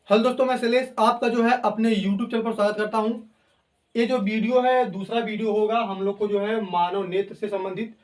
Hello दोस्तों, मैं शैलेश आपका जो है अपने यूट्यूब चैनल पर स्वागत करता हूं। ये जो वीडियो है दूसरा वीडियो होगा हम लोग को जो है मानव नेत्र से संबंधित।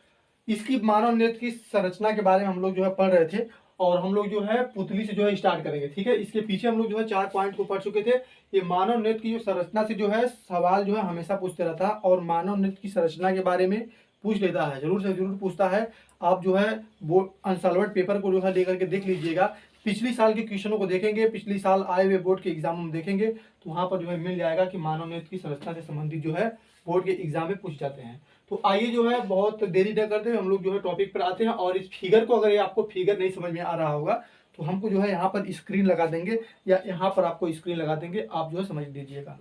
इसकी मानव नेत्र की संरचना के बारे में हम लोग जो है पढ़ रहे थे और हम लोग जो है पुतली से जो है स्टार्ट करेंगे। ठीक है, इसके पीछे हम लोग जो है 4 पॉइंट को पढ़ चुके थे। ये मानव नेत्र की जो संरचना से जो है सवाल जो है हमेशा पूछते रहता है और मानव नेत्र की संरचना के बारे में पूछ लेता है, जरूर से जरूर पूछता है। आप जो है वो अनसॉल्व्ड पेपर को जो है लेकर के देख लीजिएगा, पिछली साल के क्वेश्चनों को देखेंगे, पिछली साल आए हुए बोर्ड के एग्जाम में देखेंगे तो वहां पर जो है मिल जाएगा कि मानव नेत्र की संरचना से संबंधित जो है बोर्ड के एग्जाम में पूछ जाते हैं। तो आइए जो है बहुत देरी न करते हुए हम लोग जो है टॉपिक पर आते हैं। और इस फिगर को, अगर ये आपको फिगर नहीं समझ में आ रहा होगा तो हमको जो है यहाँ पर स्क्रीन लगा देंगे या यहाँ पर आपको स्क्रीन लगा देंगे, आप जो है समझ लीजिएगा।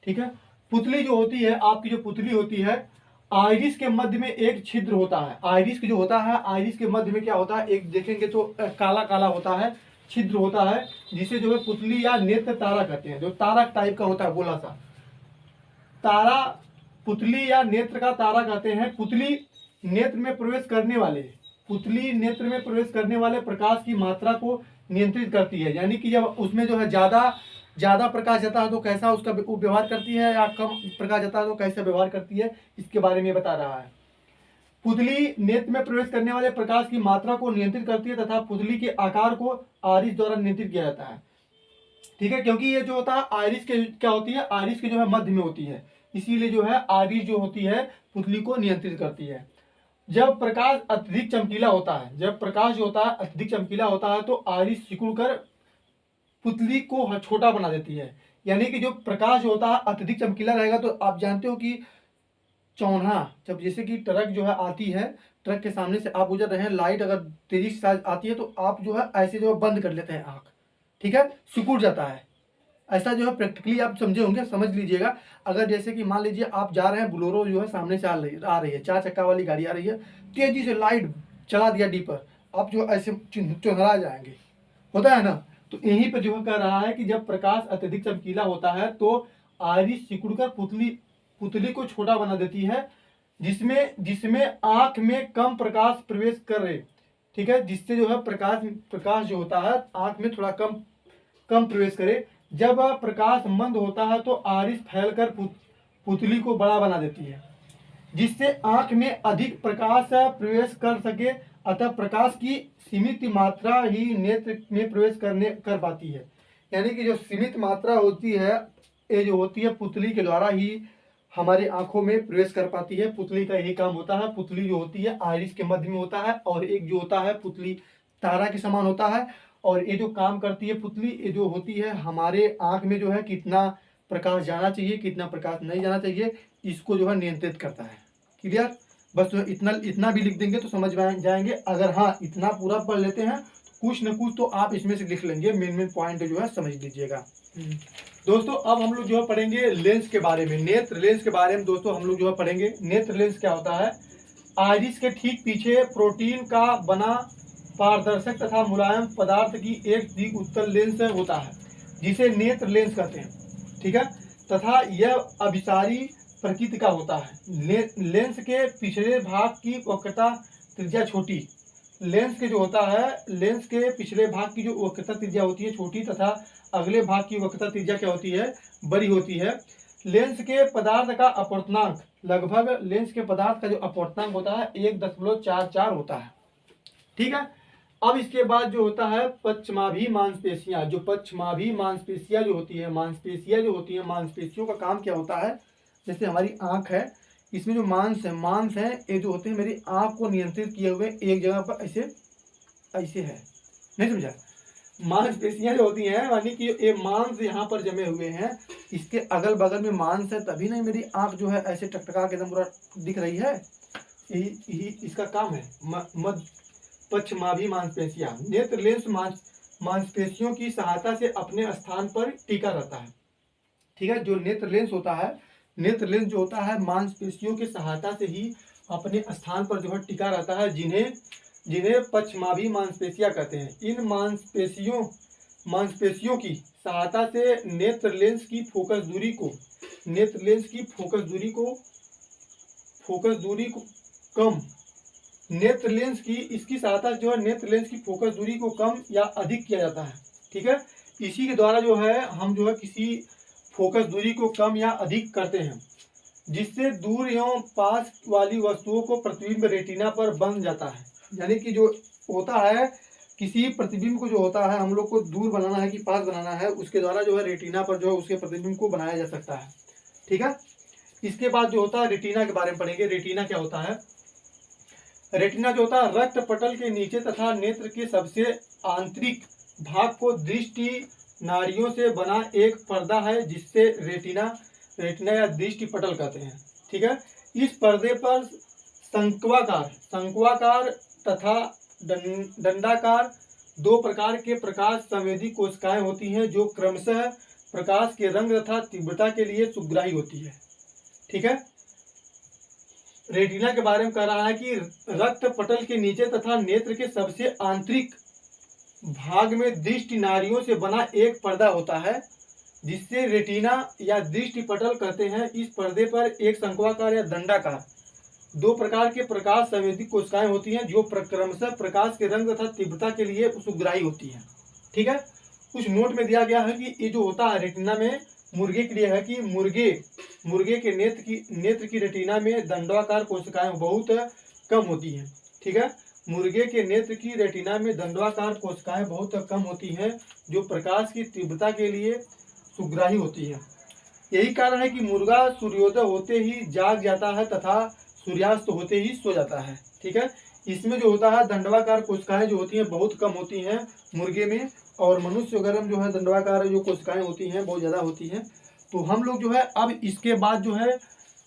ठीक है, पुतली जो होती है, आपकी जो पुतली होती है, आइरिस के मध्य में एक छिद्र होता है। आइरिस जो होता है, आइरिस के मध्य में क्या होता है, एक देखेंगे तो काला काला होता है, छिद्र होता है, जिसे जो है पुतली या नेत्र तारा कहते हैं। जो तारा टाइप का होता है गोला सा तारा, पुतली या नेत्र का तारा कहते हैं। पुतली नेत्र में प्रवेश करने वाले पुतली नेत्र में प्रवेश करने वाले प्रकाश की मात्रा को नियंत्रित करती है। यानी कि जब उसमें जो है ज्यादा प्रकाश जाता है तो कैसा उसका व्यवहार करती है, या कम प्रकाश जाता है तो कैसे व्यवहार करती है, इसके बारे में बता रहा है। पुतली नेत्र में प्रवेश करने वाले प्रकाश की मात्रा को नियंत्रित करती है तथा पुतली के आकार को आरिस द्वारा नियंत्रित किया जाता है। ठीक है, क्योंकि ये जो होता है आइरिस के क्या होती है, आइरिस के जो है मध्य में होती है, इसीलिए जो है आइरिस जो होती है पुतली को नियंत्रित करती है। जब प्रकाश अत्यधिक चमकीला होता है, जब प्रकाश जो होता है अत्यधिक चमकीला होता है तो आइरिस सिकुड़कर पुतली को छोटा बना देती है। यानी कि जो प्रकाश जो होता है अत्यधिक चमकीला रहेगा तो आप जानते हो कि चौंधा, जब जैसे कि ट्रक जो है आती है, ट्रक के सामने से आप गुजर रहे हैं, लाइट अगर तेजी से आती है तो आप जो है ऐसे जो है बंद कर लेते हैं आंख। ठीक है, सिकुड़ जाता है। ऐसा जो है प्रैक्टिकली आप समझे होंगे, समझ लीजिएगा। अगर जैसे कि मान लीजिए आप जा रहे हैं, बुलोरो जो है सामने से आ रही है, 4 चक्का वाली गाड़ी आ रही है, तेजी से लाइट चला दिया डी पर, आप जो ऐसे चुनरा जाएंगे, होता है ना। तो यहीं पर जो है कह रहा है कि जब प्रकाश अत्यधिक चमकीला होता है तो आइरिस सिकुड़कर पुतली पुतली को छोटा बना देती है, जिसमें जिसमें आंख में कम प्रकाश प्रवेश करे। ठीक है, जिससे जो है प्रकाश प्रकाश जो होता है आंख में थोड़ा कम कम प्रवेश करे। जब प्रकाश मंद होता है तो आरिस फैलकर पुतली को बड़ा बना देती है, जिससे आंख में अधिक प्रकाश प्रवेश कर सके। अतः प्रकाश की सीमित मात्रा ही नेत्र में प्रवेश कर पाती है। यानी कि जो सीमित मात्रा होती है, ये जो होती है पुतली के द्वारा ही हमारी आंखों में प्रवेश कर पाती है। पुतली का यही काम होता है। पुतली जो होती है आइरिस के मध्य में होता है और एक जो होता है पुतली तारा के समान होता है। और ये जो काम करती है पुतली, ये जो होती है हमारे आंख में जो है कितना प्रकाश जाना चाहिए, कितना प्रकाश नहीं जाना चाहिए, इसको जो है नियंत्रित करता है। क्लियर? बस जो इतना इतना भी लिख देंगे तो समझ में जाएंगे। अगर हाँ इतना पूरा पढ़ लेते हैं तो कुछ न कुछ तो आप इसमें से लिख लेंगे। मेन मेन पॉइंट जो है समझ लीजिएगा। दोस्तों अब हम लोग जो है पढ़ेंगे लेंस के बारे में, नेत्र लेंस के बारे में। दोस्तों हम लोग जो है पढ़ेंगे नेत्र लेंस क्या होता है। आइरिस के ठीक पीछे प्रोटीन का बना पारदर्शक तथा मुलायम पदार्थ की एक द्विउत्तल लेंस होता है, जिसे नेत्र लेंस कहते हैं। ठीक है, तथा यह अभिसारी प्रकृति का होता है। लेंस के पिछले भाग की वक्रता त्रिज्या छोटी, लेंस के जो होता है, लेंस के पिछले भाग की जो वक्रता त्रिज्या होती है छोटी तथा अगले भाग की वक्रता त्रिज्या क्या होती है, बड़ी होती है। लेंस के पदार्थ का अपवर्तनांक लगभग, लेंस के पदार्थ का जो अपवर्तनांक होता है 1.44 होता है। ठीक है, अब इसके बाद जो होता है पश्चमाभी मांसपेशियां। जो पश्चमाभी मांसपेशियां जो होती है, मांसपेशियां जो होती है, मांसपेशियों का काम क्या होता है, जैसे हमारी आंख है, इसमें जो मांस है ये जो होते हैं मेरी आंख को नियंत्रित किए हुए एक जगह पर ऐसे ऐसे है। नहीं समझा? मांसपेशियां जो होती हैं, यानी कि ये मांस यहाँ पर जमे हुए हैं, इसके अगल बगल में मांस है, तभी नहीं मेरी आंख जो है ऐसे टकटका के एकदम पूरा दिख रही है। यही इसका काम है। मध्य पश्चमाभी मांसपेशियां, नेत्र लेंस मांसपेशियों की सहायता से अपने स्थान पर टिका रहता है। ठीक है, जो नेत्र लेंस होता है, नेत्र लेंस जो होता है मांसपेशियों की सहायता से ही अपने स्थान पर जो है टिका रहता है, जिन्हें जिन्हें पश्चमाभी मांसपेशियां कहते हैं। इन मांसपेशियों की सहायता से नेत्र लेंस की फोकस दूरी को नेत्र लेंस की फोकस दूरी को कम नेत्र लेंस की इसकी सहायता जो है नेत्र लेंस की फोकस दूरी को कम या अधिक किया जाता है। ठीक है, इसी के द्वारा जो है हम जो है किसी फोकस दूरी को कम या अधिक करते हैं, जिससे दूर एवं पास वाली वस्तुओं को प्रतिबिंब रेटिना पर बन जाता है। यानी कि जो होता है किसी प्रतिबिंब को जो होता है हम लोग को दूर बनाना है कि पास बनाना है, उसके द्वारा जो है रेटिना पर जो है उसके प्रतिबिंब को बनाया जा सकता है। ठीक है। इसके बाद जो होता है रेटिना के बारे में पढ़ेंगे। रेटिना क्या होता है? रेटिना जो होता है रक्त पटल के नीचे तथा नेत्र के सबसे आंतरिक भाग को दृष्टि नाड़ियों से बना एक पर्दा है, जिससे रेटिना या दृष्टि पटल कहते हैं। ठीक है। इस पर्दे पर शंक्वाकार तथा दंडाकार दो प्रकार के प्रकाश संवेदी कोशिकाएं होती हैं, जो क्रमशः प्रकाश के रंग तथा तीव्रता के लिए सुग्राही होती है। ठीक है। रेटिना के बारे में कह रहा है कि रक्त पटल के नीचे तथा नेत्र के सबसे आंतरिक भाग में दृष्टि नाड़ियों से बना एक पर्दा होता है, जिससे रेटिना या दृष्टि पटल कहते हैं। इस पर्दे पर एक शंक्वाकार या दंडाकार दो प्रकार के प्रकाश संवेदी कोशिकाएं होती हैं, जो क्रमशः प्रकाश के रंग तथा तीव्रता के लिए सुग्राही होती हैं। ठीक है। कुछ नोट में दिया गया है कि ये जो होता है रेटिना में मुर्गे के लिए है कि मुर्गे के नेत्र की रेटिना में दंडाकार कोशिकाएं बहुत कम होती हैं। ठीक है। मुर्गे के नेत्र की रेटिना में दंडाकार कोशिकाएं बहुत कम होती हैं, जो प्रकाश की तीव्रता के लिए सुग्राही होती है। यही कारण है कि मुर्गा सूर्योदय होते ही जाग जाता है तथा सूर्यास्त होते ही सो जाता है। ठीक है। इसमें जो होता है दंडाकार कोशिकाएं जो होती हैं बहुत कम होती हैं मुर्गे में, और मनुष्य वगैरह में जो है दंडाकार जो कोशिकाएं होती हैं बहुत ज़्यादा होती हैं। तो हम लोग जो है अब इसके बाद जो है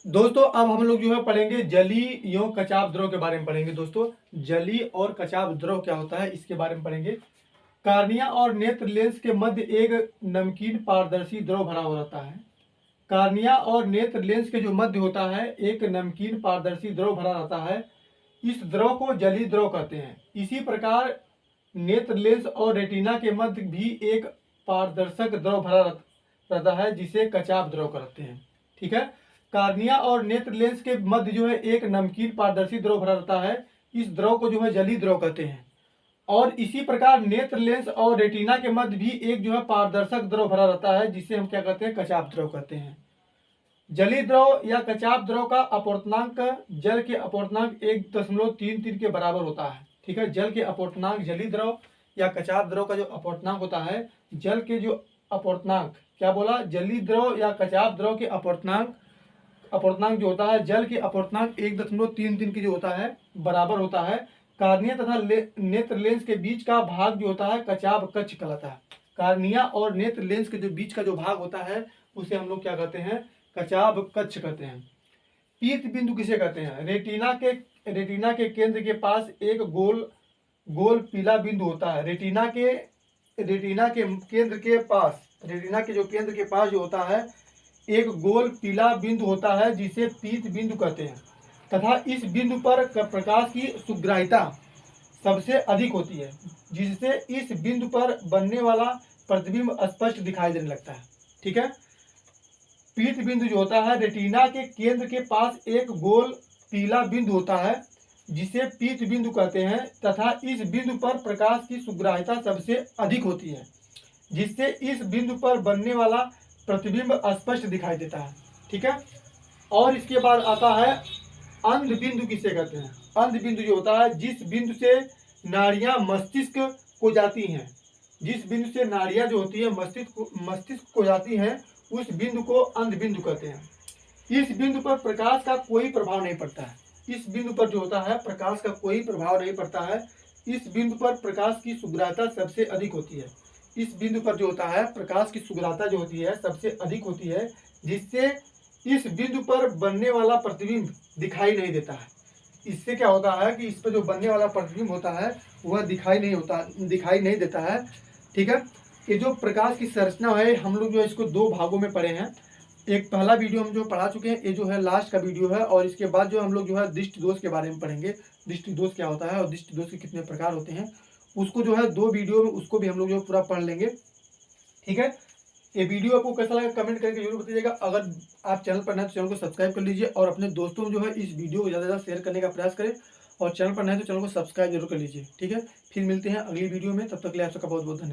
दोस्तों अब हम लोग जो है पढ़ेंगे जली एवं कचाप द्रव के बारे में पढ़ेंगे। दोस्तों जली और कचाप द्रव क्या होता है इसके बारे में पढ़ेंगे। कार्निया और नेत्र लेंस के मध्य एक नमकीन पारदर्शी द्रव भरा हुआ रहता है। कार्निया और नेत्र लेंस के जो मध्य होता है एक नमकीन पारदर्शी द्रव भरा रहता है। इस द्रव को जलीय द्रव कहते हैं। इसी प्रकार नेत्र लेंस और रेटिना के मध्य भी एक पारदर्शक द्रव भरा रहता है, जिसे कचाप द्रव कहते हैं। ठीक है। कार्निया और नेत्र लेंस के मध्य जो है एक नमकीन पारदर्शी द्रव भरा रहता है। इस द्रव को जो है जलीय द्रव कहते हैं। और इसी प्रकार नेत्र लेंस और रेटिना के मध्य भी एक जो है पारदर्शक द्रव भरा रहता है, जिसे हम क्या कहते हैं कचाप द्रव कहते हैं। जलीय द्रव या कचाप द्रव का अपवर्तनांक जल के अपवर्तनांक 1.33 के बराबर होता है। ठीक है। जल के अपवर्तनांक जलीय द्रव या कचाप द्रव का जो अपवर्तनांक होता है, जल के जो अपवर्तनांक क्या बोला, जलीय द्रव या कचाप द्रव के अपवर्तनांक जो होता है जल के अपवर्तनांक 1.33 के जो होता है बराबर होता है। कार्निया तथा नेत्र लेंस के बीच का भाग जो होता है कचाप कक्ष कहलाता है। कार्निया और नेत्र लेंस के जो बीच का जो भाग होता है उसे हम लोग क्या कहते हैं कचाप कक्ष कहते हैं। पीत बिंदु किसे कहते हैं? रेटिना के केंद्र के पास एक गोल पीला बिंदु होता है। रेटिना के केंद्र के पास जो होता है एक गोल पीला बिंदु होता है, जिसे पीत बिंदु कहते हैं, तथा इस बिंदु पर प्रकाश की सुग्राह्यता सबसे अधिक होती है, जिससे इस बिंदु पर बनने वाला प्रतिबिंब स्पष्ट दिखाई देने लगता है। ठीक है। पीत बिंदु जो होता है रेटिना के केंद्र के पास एक गोल पीला बिंदु होता है, जिसे पीत बिंदु कहते हैं, तथा इस बिंदु पर प्रकाश की सुग्राह्यता सबसे अधिक होती है, जिससे इस बिंदु पर बनने वाला प्रतिबिंब स्पष्ट दिखाई देता है। ठीक है। और इसके बाद आता है अंध बिंदु किसे कहते हैं? अंध बिंदु जो होता है जिस बिंदु से नाड़ियां मस्तिष्क को जाती हैं, जिस बिंदु से नाड़ियां जो होती है मस्तिष्क को जाती हैं, उस बिंदु को अंध बिंदु कहते हैं। इस बिंदु पर प्रकाश का कोई प्रभाव नहीं पड़ता है। इस बिंदु पर जो होता है प्रकाश का कोई प्रभाव नहीं पड़ता है। इस बिंदु पर प्रकाश की सुग्राह्यता सबसे अधिक होती है। इस बिंदु पर जो होता है प्रकाश की सुग्राह्यता जो होती है सबसे अधिक होती है, जिससे इस बिंदु पर बनने वाला प्रतिबिंब दिखाई नहीं देता है। इससे क्या होता है कि इस पर जो बनने वाला प्रतिबिंब होता है वह दिखाई नहीं देता है। ठीक है। ये जो प्रकाश की संरचना है हम लोग जो इसको दो भागों में पढ़े हैं। एक पहला वीडियो हम जो पढ़ा चुके हैं, ये जो है लास्ट का वीडियो है, और इसके बाद जो हम लोग जो है दृष्टि दोष के बारे में पढ़ेंगे। दृष्टि दोष क्या होता है और दृष्टि दोष के कितने प्रकार होते हैं, उसको जो है दो वीडियो में उसको भी हम लोग जो पूरा पढ़ लेंगे। ठीक है। ये वीडियो आपको कैसा लगा कमेंट करके जरूर बताइएगा। अगर आप चैनल पर नए तो चैनल को सब्सक्राइब कर लीजिए, और अपने दोस्तों में जो है इस वीडियो को ज़्यादा से ज़्यादा शेयर करने का प्रयास करें, और चैनल पर नए तो चैनल को सब्सक्राइब जरूर कर लीजिए। ठीक है। फिर मिलते हैं अगली वीडियो में, तब तक के लिए आप सबका बहुत बहुत धन्यवाद।